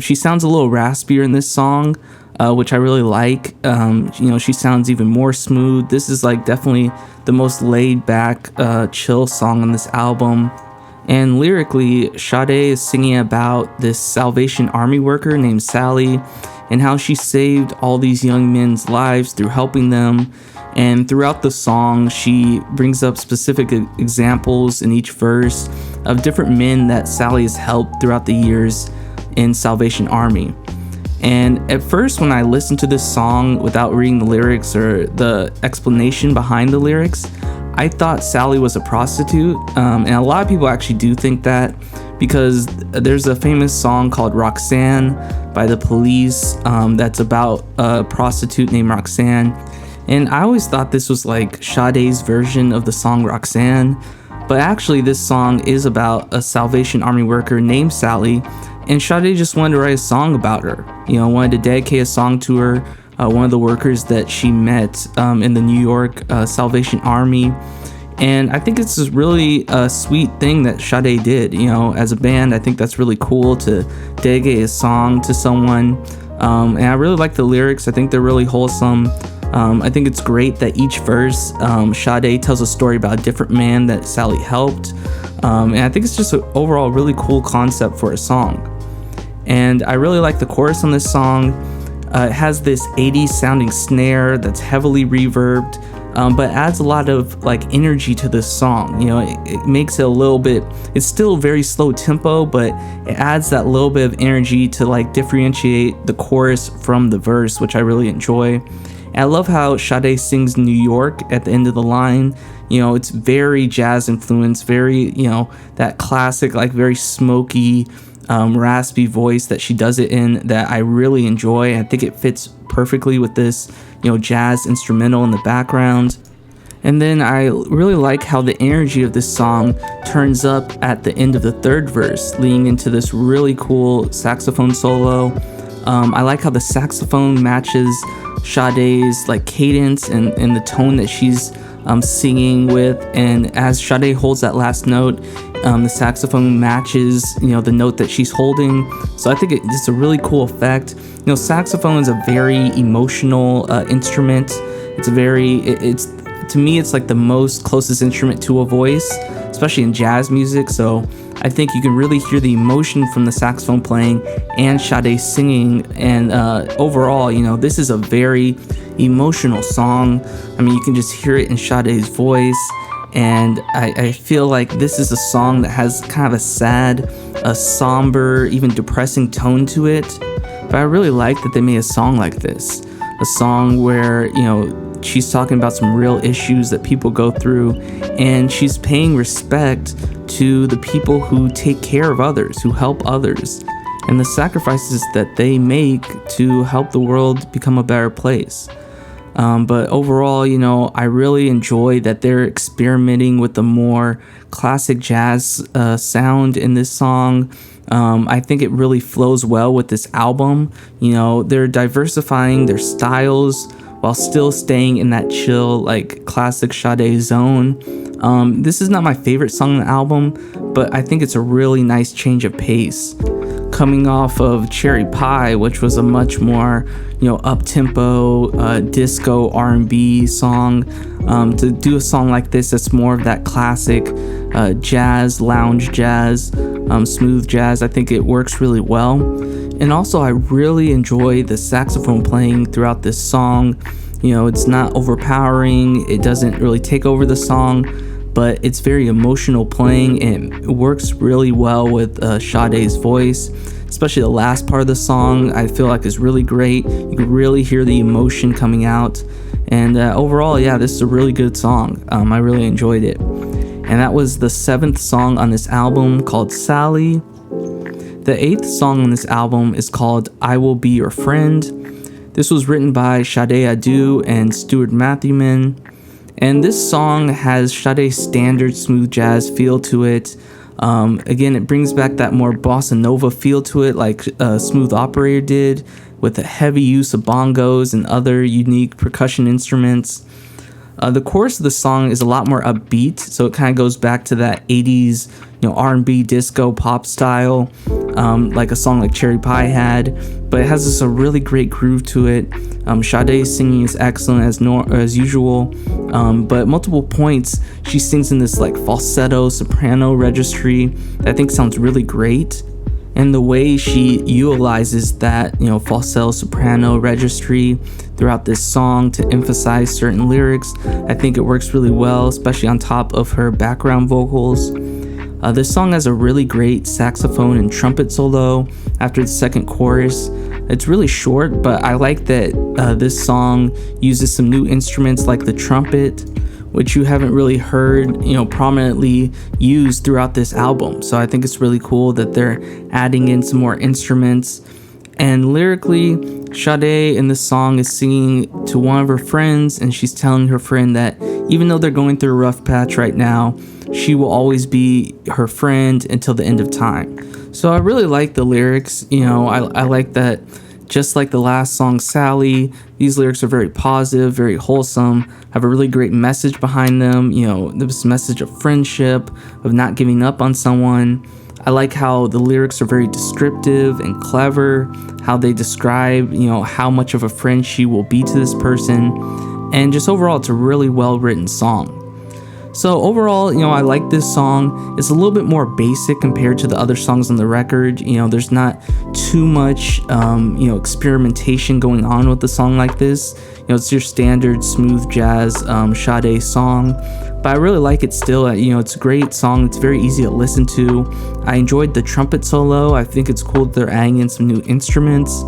B: She sounds a little raspier in this song, which I really like. She sounds even more smooth. This is like definitely the most laid back, chill song on this album. And lyrically, Sade is singing about this Salvation Army worker named Sally, and how she saved all these young men's lives through helping them. And throughout the song, she brings up specific examples in each verse of different men that Sally has helped throughout the years in Salvation Army. And at first, when I listened to this song without reading the lyrics or the explanation behind the lyrics, I thought Sally was a prostitute, and a lot of people actually do think that, because there's a famous song called Roxanne by the Police that's about a prostitute named Roxanne, and I always thought this was like Sade's version of the song Roxanne, but actually this song is about a Salvation Army worker named Sally, and Sade just wanted to write a song about her, wanted to dedicate a song to her, one of the workers that she met in the New York Salvation Army. And I think it's a really sweet thing that Sade did. As a band, I think that's really cool to dedicate a song to someone. And I really like the lyrics. I think they're really wholesome. I think it's great that each verse, Sade tells a story about a different man that Sally helped. And I think it's just an overall really cool concept for a song. And I really like the chorus on this song. It has this 80s sounding snare that's heavily reverbed, but adds a lot of like energy to this song. It makes it a little bit, it's still very slow tempo, but it adds that little bit of energy to like differentiate the chorus from the verse, which I really enjoy. And I love how Sade sings New York at the end of the line. It's very jazz influenced, very, that classic, like very smoky, raspy voice that she does it in, that I really enjoy. I think it fits perfectly with this, jazz instrumental in the background. And then I really like how the energy of this song turns up at the end of the third verse, leading into this really cool saxophone solo. I like how the saxophone matches Sade's like cadence and the tone that she's singing with, and as Sade holds that last note, the saxophone matches the note that she's holding. So I think it's a really cool effect. Saxophone is a very emotional instrument. It's to me, it's like the most closest instrument to a voice, especially in jazz music. So I think you can really hear the emotion from the saxophone playing and Sade singing. And overall, this is a very emotional song. I mean, you can just hear it in Sade's voice. And I feel like this is a song that has kind of a sad, a somber, even depressing tone to it. But I really like that they made a song like this. A song where, she's talking about some real issues that people go through, and she's paying respect to the people who take care of others, who help others, and the sacrifices that they make to help the world become a better place. But overall, I really enjoy that they're experimenting with the more classic jazz sound in this song. I think it really flows well with this album. They're diversifying their styles while still staying in that chill, like classic Sade zone. This is not my favorite song on the album, but I think it's a really nice change of pace. Coming off of Cherry Pie, which was a much more, up-tempo, disco R&B song, to do a song like this that's more of that classic jazz, lounge jazz, smooth jazz, I think it works really well. And also, I really enjoy the saxophone playing throughout this song. It's not overpowering, it doesn't really take over the song, but it's very emotional playing, and it works really well with Sade's voice. Especially the last part of the song, I feel like is really great. You can really hear the emotion coming out. And overall, this is a really good song. I really enjoyed it. And that was the 7th song on this album, called Sally. The 8th song on this album is called I Will Be Your Friend. This was written by Sade Adu and Stuart Matthewman. And this song has Sade's standard smooth jazz feel to it. Again, it brings back that more bossa nova feel to it, like Smooth Operator did, with a heavy use of bongos and other unique percussion instruments. The chorus of the song is a lot more upbeat, so it kind of goes back to that 80s, R&B disco pop style, like a song like Cherry Pie had, but it has this a really great groove to it. Sade's singing is excellent as usual, but at multiple points she sings in this like falsetto soprano registry that I think sounds really great. And the way she utilizes that, falsetto soprano registry throughout this song to emphasize certain lyrics, I think it works really well, especially on top of her background vocals. This song has a really great saxophone and trumpet solo after the second chorus. It's really short, but I like that this song uses some new instruments like the trumpet, which you haven't really heard, prominently used throughout this album. So I think it's really cool that they're adding in some more instruments. And lyrically, Sade in this song is singing to one of her friends, and she's telling her friend that even though they're going through a rough patch right now, she will always be her friend until the end of time. So I really like the lyrics. I like that. Just like the last song, Sally, these lyrics are very positive, very wholesome, have a really great message behind them. This message of friendship, of not giving up on someone. I like how the lyrics are very descriptive and clever, how they describe, how much of a friend she will be to this person. And just overall, it's a really well-written song. So overall, I like this song. It's a little bit more basic compared to the other songs on the record. There's not too much, experimentation going on with a song like this. It's your standard smooth jazz Sade song. But I really like it still. It's a great song. It's very easy to listen to. I enjoyed the trumpet solo. I think it's cool that they're adding in some new instruments.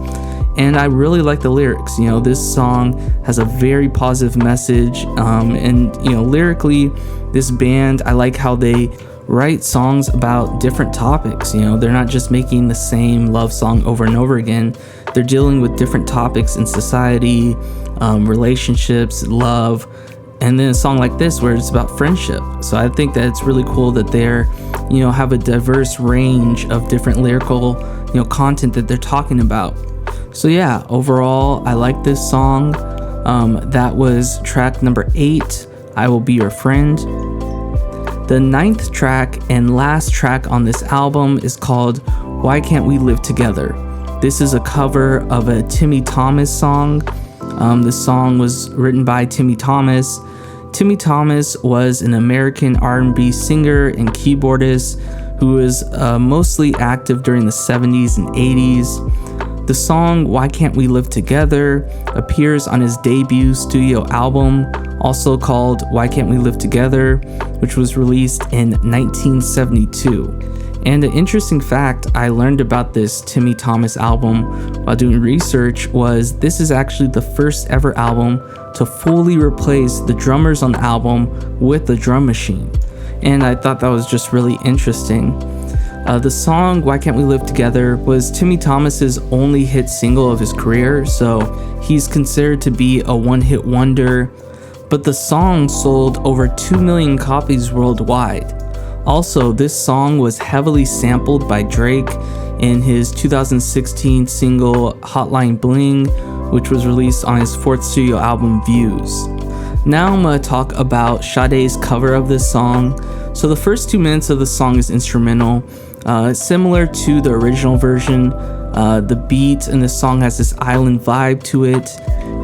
B: And I really like the lyrics. This song has a very positive message. And lyrically, this band, I like how they write songs about different topics. They're not just making the same love song over and over again. They're dealing with different topics in society, relationships, love. And then a song like this where it's about friendship. So I think that it's really cool that they're, have a diverse range of different lyrical, content that they're talking about. So yeah, overall, I like this song. That was track number 8, I Will Be Your Friend. The 9th track and last track on this album is called Why Can't We Live Together? This is a cover of a Timmy Thomas song. This song was written by Timmy Thomas. Timmy Thomas was an American R&B singer and keyboardist who was mostly active during the 70s and 80s. The song Why Can't We Live Together appears on his debut studio album, also called Why Can't We Live Together, which was released in 1972. And an interesting fact I learned about this Timmy Thomas album while doing research was this is actually the first ever album to fully replace the drummers on the album with a drum machine. And I thought that was just really interesting. The song Why Can't We Live Together was Timmy Thomas's only hit single of his career, so he's considered to be a one-hit wonder, but the song sold over 2 million copies worldwide. Also, this song was heavily sampled by Drake in his 2016 single Hotline Bling, which was released on his 4th studio album Views. Now I'm going to talk about Sade's cover of this song. So the first 2 minutes of the song is instrumental, similar to the original version. The beat in the song has this island vibe to it,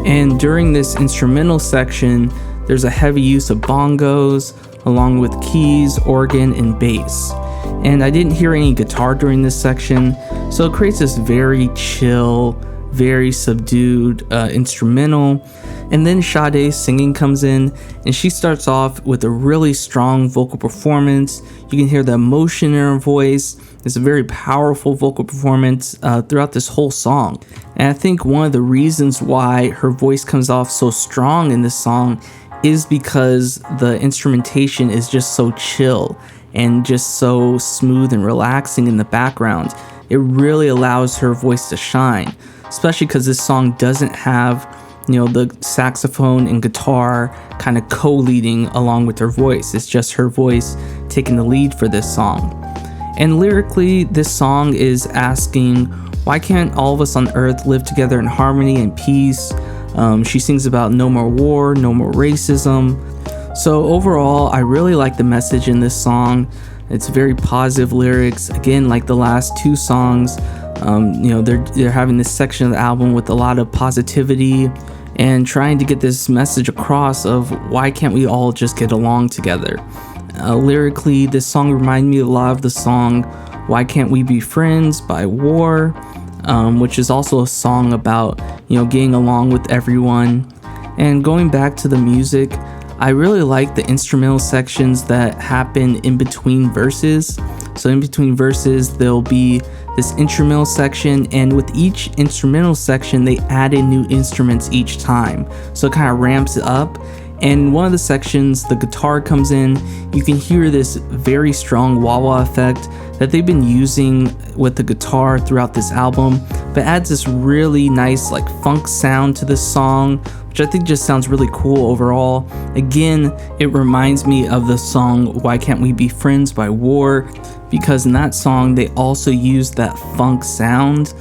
B: and during this instrumental section, there's a heavy use of bongos, along with keys, organ, and bass. And I didn't hear any guitar during this section, so it creates this very chill, very subdued instrumental. And then Sade's singing comes in, and she starts off with a really strong vocal performance. You can hear the emotion in her voice. It's a very powerful vocal performance throughout this whole song. And I think one of the reasons why her voice comes off so strong in this song is because the instrumentation is just so chill and just so smooth and relaxing in the background. It really allows her voice to shine, especially because this song doesn't have, the saxophone and guitar kind of co-leading along with her voice. It's just her voice taking the lead for this song. And lyrically, this song is asking, why can't all of us on earth live together in harmony and peace? She sings about no more war, no more racism. So overall, I really like the message in this song. It's very positive lyrics. Again, like the last 2 songs, they're having this section of the album with a lot of positivity and trying to get this message across of why can't we all just get along together. Lyrically, this song reminded me a lot of the song Why Can't We Be Friends by War, which is also a song about, getting along with everyone. And going back to the music, I really like the instrumental sections that happen in between verses. So in between verses, there'll be this instrumental section, and with each instrumental section, they add in new instruments each time. So it kind of ramps it up. And one of the sections, the guitar comes in, you can hear this very strong wah-wah effect that they've been using with the guitar throughout this album, but adds this really nice funk sound to this song, which I think just sounds really cool overall. Again, it reminds me of the song Why Can't We Be Friends by War, because in that song they also used that funk sound.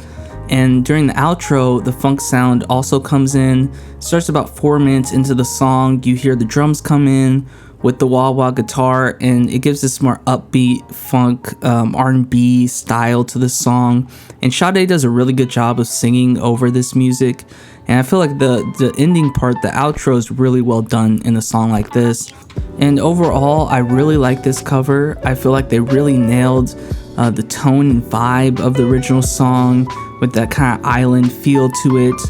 B: And during the outro, the funk sound also comes in. Starts about 4 minutes into the song. You hear the drums come in with the wah-wah guitar, and it gives this more upbeat funk R&B style to the song. And Sade does a really good job of singing over this music. And I feel like the ending part, the outro, is really well done in a song like this. And overall, I really like this cover. I feel like they really nailed the tone and vibe of the original song with that kind of island feel to it,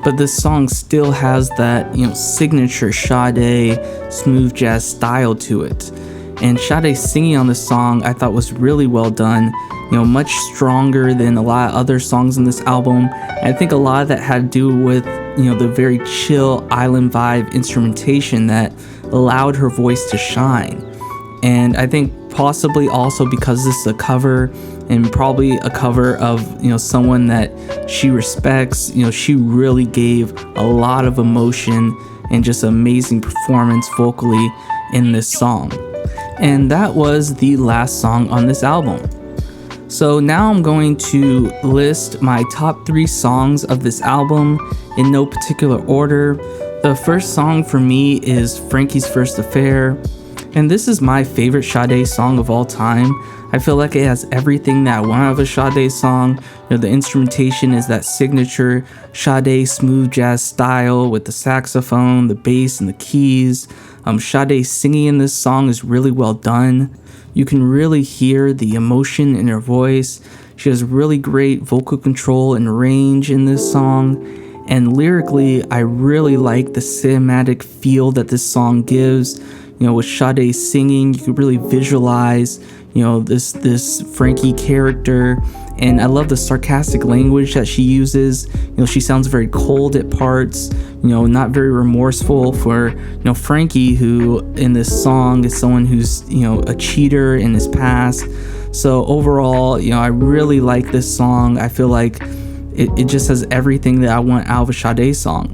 B: but this song still has that signature Sade smooth jazz style to it. And Sade singing on this song I thought was really well done, much stronger than a lot of other songs in this album. I think a lot of that had to do with the very chill island vibe instrumentation that allowed her voice to shine. And I think possibly also because this is a cover, and probably a cover of someone that she respects, she really gave a lot of emotion and just amazing performance vocally in this song. And that was the last song on this album. So now I'm going to list my top 3 songs of this album in no particular order. The first song for me is Frankie's First Affair, and this is my favorite Sade song of all time. I feel like it has everything that I want out of a Sade song. You know, the instrumentation is that signature Sade smooth jazz style with the saxophone, the bass, and the keys. Sade singing in this song is really well done. You can really hear the emotion in her voice. She has really great vocal control and range in this song. And lyrically, I really like the cinematic feel that this song gives. You know, with Sade singing, you can really visualize, you know, this Frankie character. And I love the sarcastic language that she uses. You know, she sounds very cold at parts, you know, not very remorseful for, you know, Frankie, who in this song is someone who's, you know, a cheater in his past. So overall, you know, I really like this song. I feel like it just has everything that I want out of a Sade song.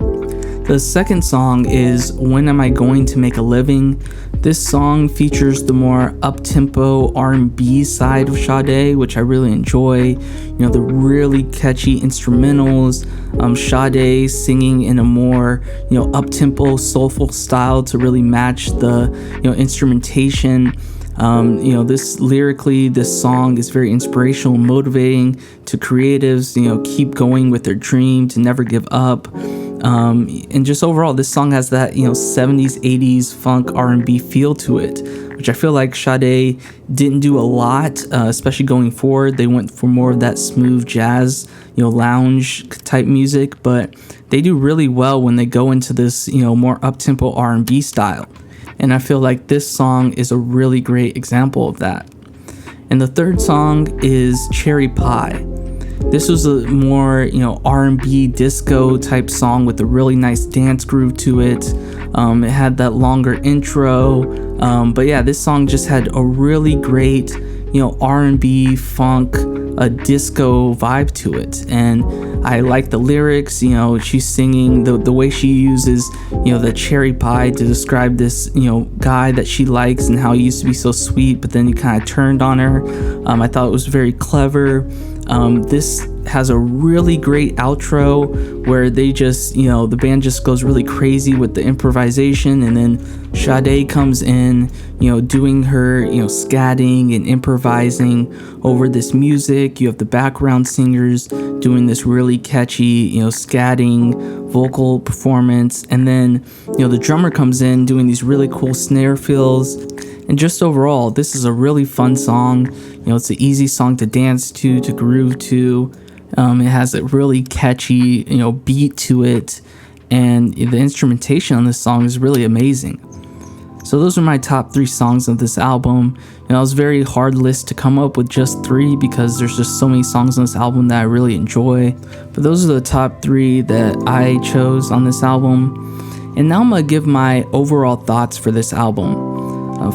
B: The second song is When Am I Going to Make a Living? This song features the more up-tempo R&B side of Sade, which I really enjoy. You know, the really catchy instrumentals, Sade singing in a more, you know, up-tempo, soulful style to really match the, you know, instrumentation. You know, this lyrically, this song is very inspirational, motivating to creatives, you know, keep going with their dream, to never give up. And just overall, this song has that, you know, 70s, 80s funk R&B feel to it, which I feel like Sade didn't do a lot, especially going forward. They went for more of that smooth jazz, you know, lounge type music, but they do really well when they go into this, you know, more up-tempo R&B style. And I feel like this song is a really great example of that. And the third song is Cherry Pie. This was a more, you know, R&B disco type song with a really nice dance groove to it. It had that longer intro. But yeah, this song just had a really great, you know, R&B, funk, a disco vibe to it. And I like the lyrics, you know, she's singing the way she uses, you know, the cherry pie to describe this, you know, guy that she likes and how he used to be so sweet, but then he kind of turned on her. I thought it was very clever. This has a really great outro where they just, you know, the band just goes really crazy with the improvisation, and then Sade comes in, you know, doing her, you know, scatting and improvising over this music. You have the background singers doing this really catchy, you know, scatting vocal performance, and then, you know, the drummer comes in doing these really cool snare fills. And just overall, this is a really fun song. You know, it's an easy song to dance to groove to. It has a really catchy, you know, beat to it, and the instrumentation on this song is really amazing. So those are my top 3 songs of this album. You know, it was a very hard list to come up with just 3 because there's just so many songs on this album that I really enjoy. But those are the top 3 that I chose on this album. And now I'm gonna give my overall thoughts for this album.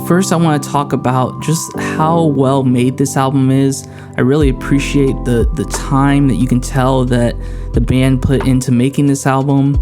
B: First, I want to talk about just how well made this album is. I really appreciate the time that you can tell that the band put into making this album.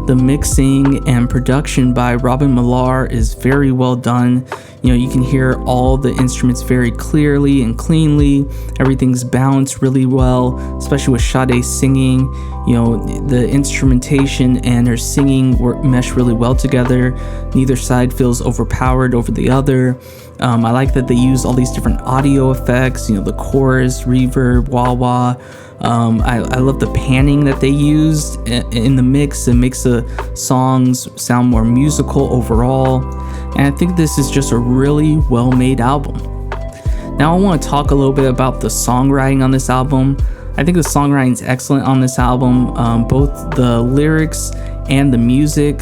B: The mixing and production by Robin Millar is very well done. You know, you can hear all the instruments very clearly and cleanly. Everything's balanced really well, especially with Sade singing. You know, the instrumentation and her singing mesh really well together. Neither side feels overpowered over the other. I like that they use all these different audio effects, you know, the chorus, reverb, wah-wah. I love the panning that they used in the mix. It makes the songs sound more musical overall. And I think this is just a really well-made album. Now I want to talk a little bit about the songwriting on this album. I think the songwriting is excellent on this album, both the lyrics and the music.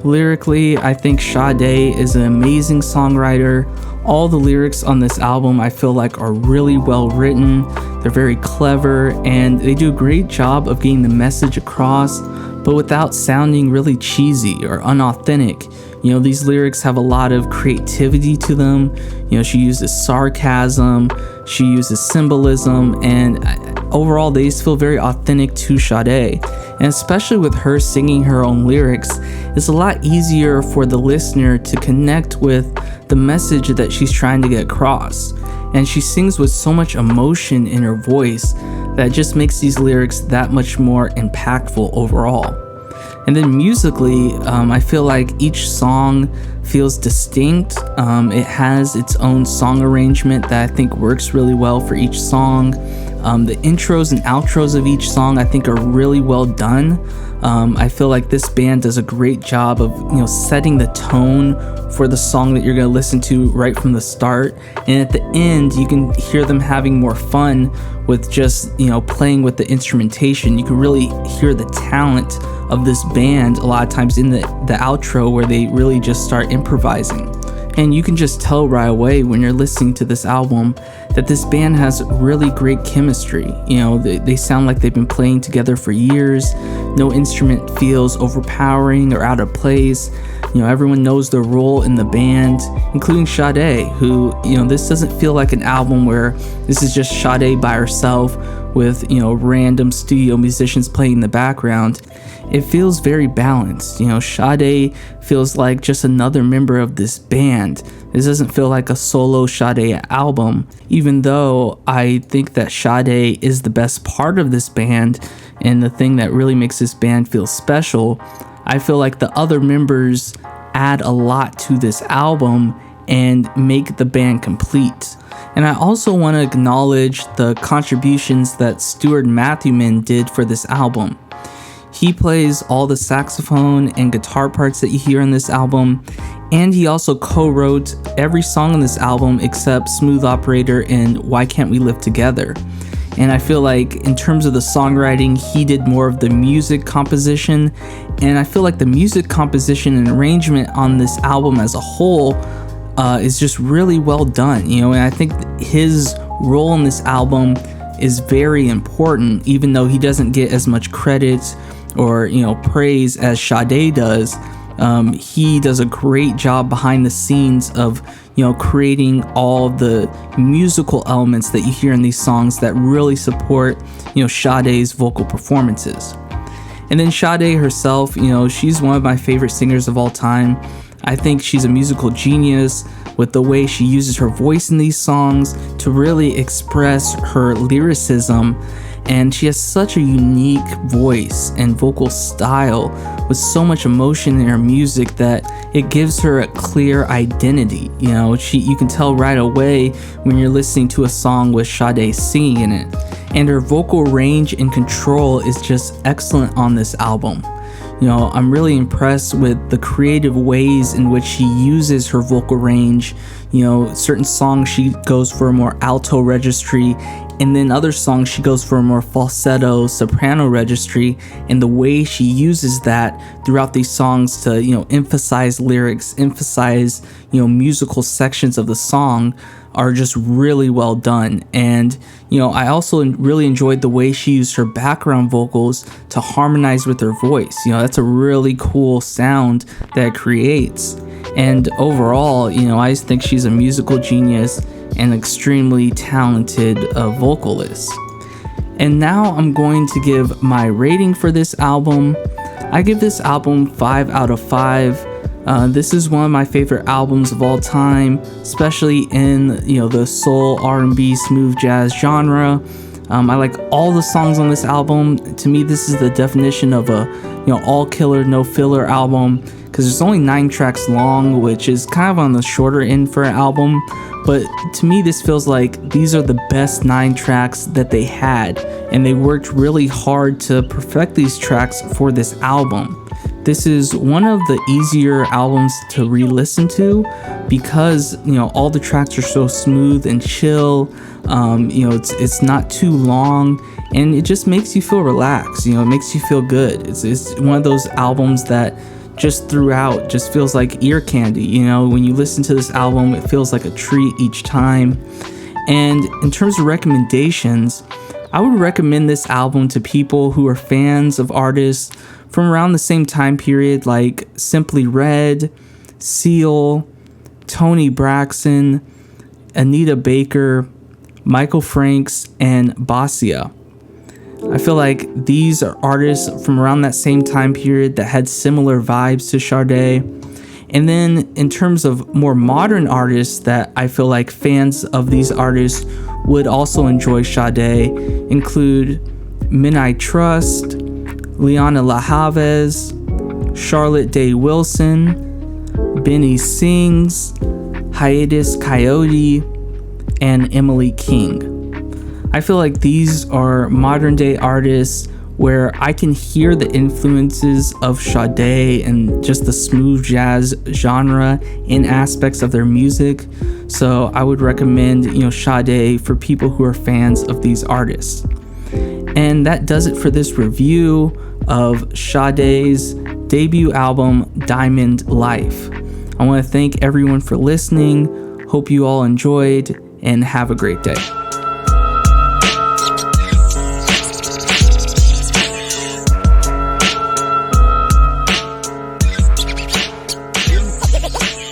B: Lyrically, I think Sade is an amazing songwriter. All the lyrics on this album I feel like are really well written. They're very clever, and they do a great job of getting the message across, but without sounding really cheesy or unauthentic. You know, these lyrics have a lot of creativity to them. You know, she uses sarcasm, she uses symbolism, and overall they just feel very authentic to Sade. And especially with her singing her own lyrics, it's a lot easier for the listener to connect with the message that she's trying to get across. And she sings with so much emotion in her voice that it just makes these lyrics that much more impactful overall. And then musically, I feel like each song feels distinct. It has its own song arrangement that I think works really well for each song. The intros and outros of each song I think are really well done. I feel like this band does a great job of setting the tone for the song that you're going to listen to right from the start, and at the end you can hear them having more fun with just playing with the instrumentation. You can really hear the talent of this band a lot of times in the outro, where they really just start improvising. And you can just tell right away when you're listening to this album that this band has really great chemistry. They sound like they've been playing together for years. No instrument feels overpowering or out of place. Everyone knows their role in the band, including Sade, who, this doesn't feel like an album where this is just Sade by herself with, random studio musicians playing in the background. It feels very balanced. Sade feels like just another member of this band. This doesn't feel like a solo Sade album, even though I think that Sade is the best part of this band and the thing that really makes this band feel special. I feel like the other members add a lot to this album and make the band complete. And I also want to acknowledge the contributions that Stuart Matthewman did for this album. He plays all the saxophone and guitar parts that you hear in this album, and he also co-wrote every song on this album except Smooth Operator and Why Can't We Live Together. And I feel like in terms of the songwriting, he did more of the music composition, and I feel like the music composition and arrangement on this album as a whole is just really well done. And I think his role in this album is very important, even though he doesn't get as much credit or praise as Sade does. He does a great job behind the scenes of creating all the musical elements that you hear in these songs that really support Sade's vocal performances. And then Sade herself, she's one of my favorite singers of all time. I think she's a musical genius with the way she uses her voice in these songs to really express her lyricism. And she has such a unique voice and vocal style with so much emotion in her music that it gives her a clear identity. You can tell right away when you're listening to a song with Sade singing in it. And her vocal range and control is just excellent on this album. I'm really impressed with the creative ways in which she uses her vocal range. Certain songs she goes for a more alto registry, and then other songs she goes for a more falsetto soprano registry, and the way she uses that throughout these songs to emphasize lyrics, emphasize musical sections of the song are just really well done. And I also really enjoyed the way she used her background vocals to harmonize with her voice. That's a really cool sound that it creates. And overall, I just think she's a musical genius and extremely talented vocalist. And now I'm going to give my rating for this album. I give this album 5 out of 5. This is one of my favorite albums of all time, especially in the soul, R&B, smooth jazz genre. I like all the songs on this album. To me, this is the definition of a all killer, no filler album, because there's only 9 tracks long, which is kind of on the shorter end for an album. But to me, this feels like these are the best 9 tracks that they had, and they worked really hard to perfect these tracks for this album. This is one of the easier albums to re-listen to because all the tracks are so smooth and chill. It's not too long, and it just makes you feel relaxed. It makes you feel good. It's one of those albums that just throughout just feels like ear candy. When you listen to this album, it feels like a treat each time. And in terms of recommendations, I would recommend this album to people who are fans of artists from around the same time period, like Simply Red, Seal, Toni Braxton, Anita Baker, Michael Franks, and Basia. I feel like these are artists from around that same time period that had similar vibes to Sade. And then in terms of more modern artists that I feel like fans of these artists would also enjoy Sade include Men I Trust, Liana La Havas, Charlotte Day Wilson, Benny Sings, Hiatus Coyote, and Emily King. I feel like these are modern day artists where I can hear the influences of Sade and just the smooth jazz genre in aspects of their music. So I would recommend, Sade for people who are fans of these artists. And that does it for this review of Sade's debut album, Diamond Life. I want to thank everyone for listening. Hope you all enjoyed, and have a great day.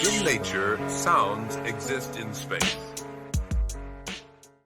A: In nature, sounds exist in space.